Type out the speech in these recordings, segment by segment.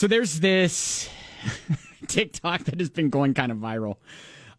So there's this TikTok that has been going kind of viral.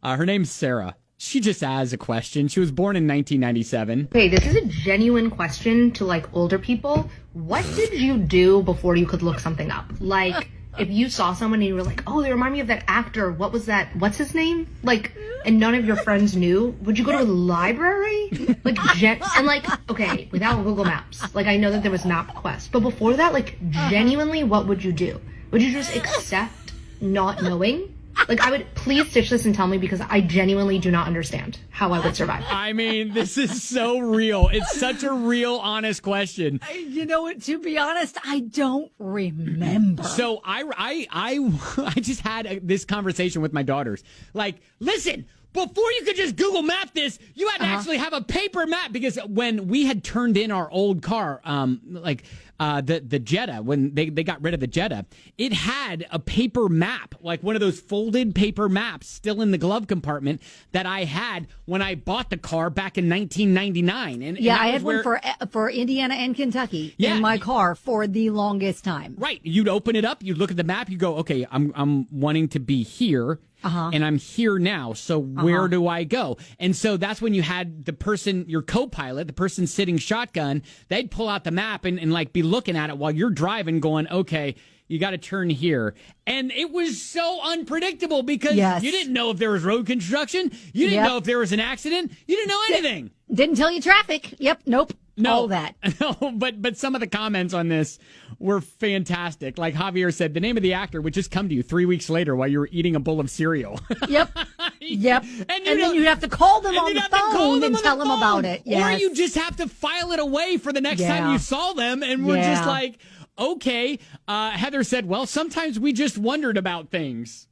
Her name's Sarah. She just has a question. She was born in 1997. Okay, this is a genuine question to like older people. What did you do before you could look something up? Like, if you saw someone and you were like, oh, they remind me of that actor. What was that? What's his name? Like, and none of your friends knew. Would you go to a library? Like, and like, okay, without Google Maps. Like, I know that there was MapQuest. But before that, like, genuinely, what would you do? Would you just accept not knowing? Like, I would, please stitch this and tell me, because I genuinely do not understand how I would survive. I mean, this is so real. It's such a real, honest question. You know what? To be honest, I don't remember. So I just had this conversation with my daughters. Like, listen, before you could just Google Map this, you had to actually have a paper map, because when we had turned in our old car, the Jetta, when they got rid of the Jetta, it had a paper map, like one of those folded paper maps still in the glove compartment that I had when I bought the car back in 1999. And I had one for Indiana and Kentucky in my car for the longest time. Right. You'd open it up, you'd look at the map, you go, okay, I'm wanting to be here. And I'm here now, so where do I go? And so that's when you had the person, your co-pilot, the person sitting shotgun, they'd pull out the map and like be looking at it while you're driving going, okay, you got to turn here. And it was so unpredictable, because you didn't know if there was road construction. You didn't know if there was an accident. You didn't know anything. Didn't tell you traffic. Yep. Nope. No, all that. No, but some of the comments on this were fantastic. Like Javier said, the name of the actor would just come to you 3 weeks later while you were eating a bowl of cereal. Yep. And then you'd have to call them on the phone and tell them about it. Yes. Or you just have to file it away for the next time you saw them. And we're just like, okay. Heather said, well, sometimes we just wondered about things.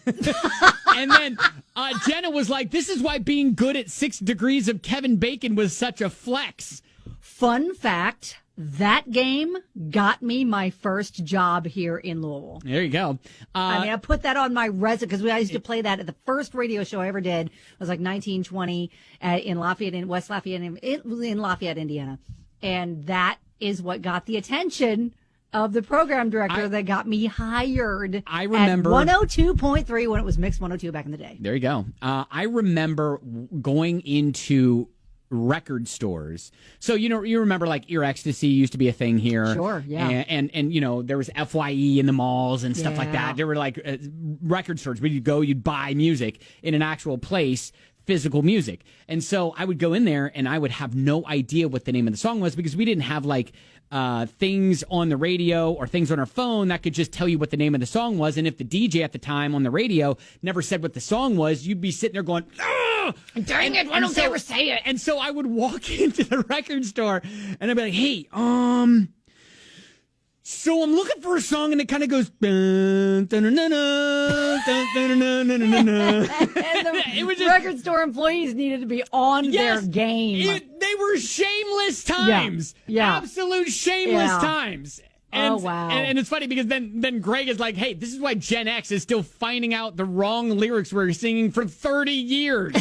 And then Jenna was like, this is why being good at 6 degrees of Kevin Bacon was such a flex. Fun fact, that game got me my first job here in Louisville. There you go. I put that on my resume, because I used to play that at the first radio show I ever did. It was like 1920 in Lafayette, in West Lafayette, it was in Lafayette, Indiana. And that is what got the attention of the program director that got me hired. I remember at 102.3 when it was Mix 102 back in the day. There you go. I remember going into record stores. So, you remember like Ear Ecstasy used to be a thing here. Sure, yeah. And there was FYE in the malls and stuff like that. There were like record stores where you'd go, you'd buy music in an actual place, physical music. And so I would go in there and I would have no idea what the name of the song was, because we didn't have like things on the radio or things on our phone that could just tell you what the name of the song was. And if the DJ at the time on the radio never said what the song was, you'd be sitting there going, dang it, why don't they ever say it? And so I would walk into the record store and I'd be like, hey, so I'm looking for a song, and it kind of goes, and the record store employees needed to be on their game. They were shameless times. Yeah. Absolute shameless times. And, wow. And it's funny, because then Greg is like, hey, this is why Gen X is still finding out the wrong lyrics we're singing for 30 years.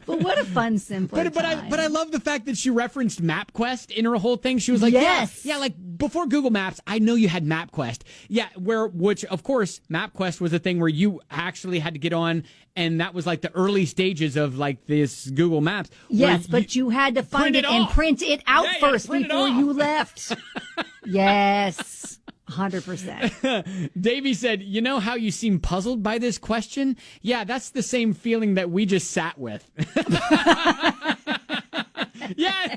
But what a fun, simple But I love the fact that she referenced MapQuest in her whole thing. She was like, yes. yeah, like before Google Maps, I know you had MapQuest. Yeah, which of course MapQuest was a thing where you actually had to get on, and that was like the early stages of like this Google Maps. Yes, but you had to find it and print it out first before you left. Yes. 100%. Davey said, you know how you seem puzzled by this question? Yeah, that's the same feeling that we just sat with. Yeah,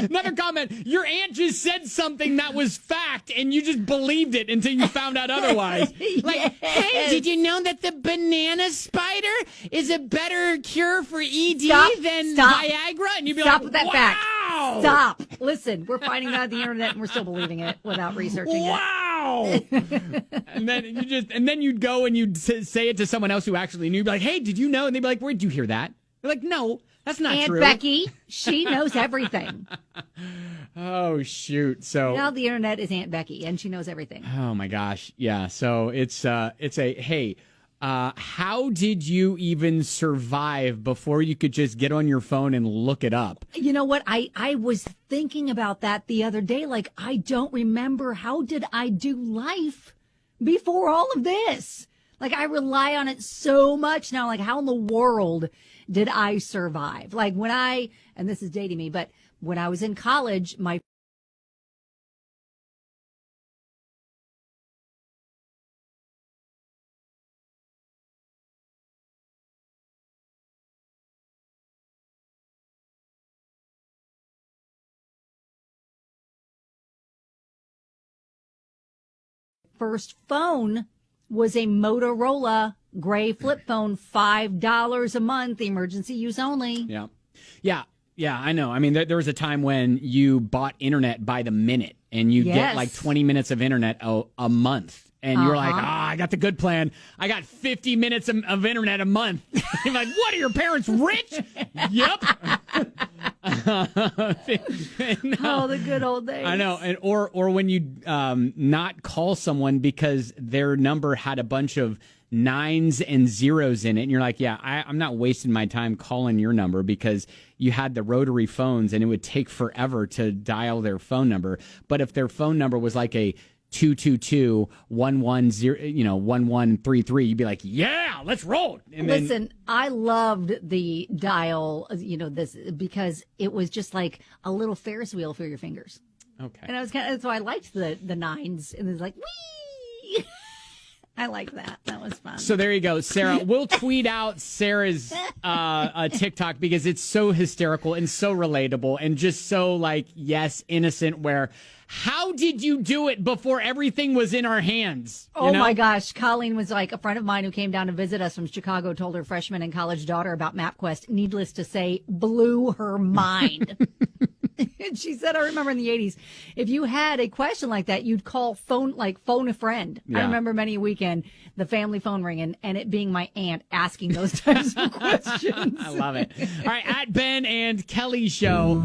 another comment. Your aunt just said something that was fact, and you just believed it until you found out otherwise. Like, hey, did you know that the banana spider is a better cure for ED than Viagra? And you'd be Stop like, with that wow! fact. Stop. Listen, we're finding that on the internet, and we're still believing it without researching it. Wow! And then you'd go and you'd say it to someone else who actually knew. You'd be like, hey, did you know? And they'd be like, where'd you hear that? You're like, no, that's not true. Aunt Becky, she knows everything. Oh, shoot. So now the internet is Aunt Becky, and she knows everything. Oh, my gosh. Yeah. So it's a, hey, How did you even survive before you could just get on your phone and look it up? You know what? I was thinking about that the other day. Like, I don't remember, how did I do life before all of this? Like, I rely on it so much now. Like, how in the world did I survive? Like, and this is dating me, but when I was in college, my first phone was a Motorola gray flip phone, $5 a month, emergency use only. Yeah, I know. I mean, there was a time when you bought internet by the minute, and you get like 20 minutes of internet a month. And you're like, I got the good plan. I got 50 minutes of internet a month. You're like, what, are your parents rich? Yep. Oh, the good old days. I know. And or when you not call someone because their number had a bunch of 9s and 0s in it, and you're like, yeah, I'm not wasting my time calling your number, because you had the rotary phones and it would take forever to dial their phone number. But if their phone number was like a 222-110, 1133, you'd be like, yeah, let's roll. And listen, I loved the dial, this, because it was just like a little Ferris wheel for your fingers. Okay. And I was so I liked the 9s, and it was like, wee. I like that. That was fun. So there you go, Sarah. We'll tweet out Sarah's TikTok, because it's so hysterical and so relatable and just so innocent, where how did you do it before everything was in our hands? Oh my gosh. Colleen was like, a friend of mine who came down to visit us from Chicago told her freshman and college daughter about MapQuest. Needless to say, blew her mind. And she said, I remember in the 80s, if you had a question like that, you'd call phone a friend. Yeah. I remember many a weekend, the family phone ringing, and it being my aunt asking those types of questions. I love it. All right, at Ben and Kelly Show.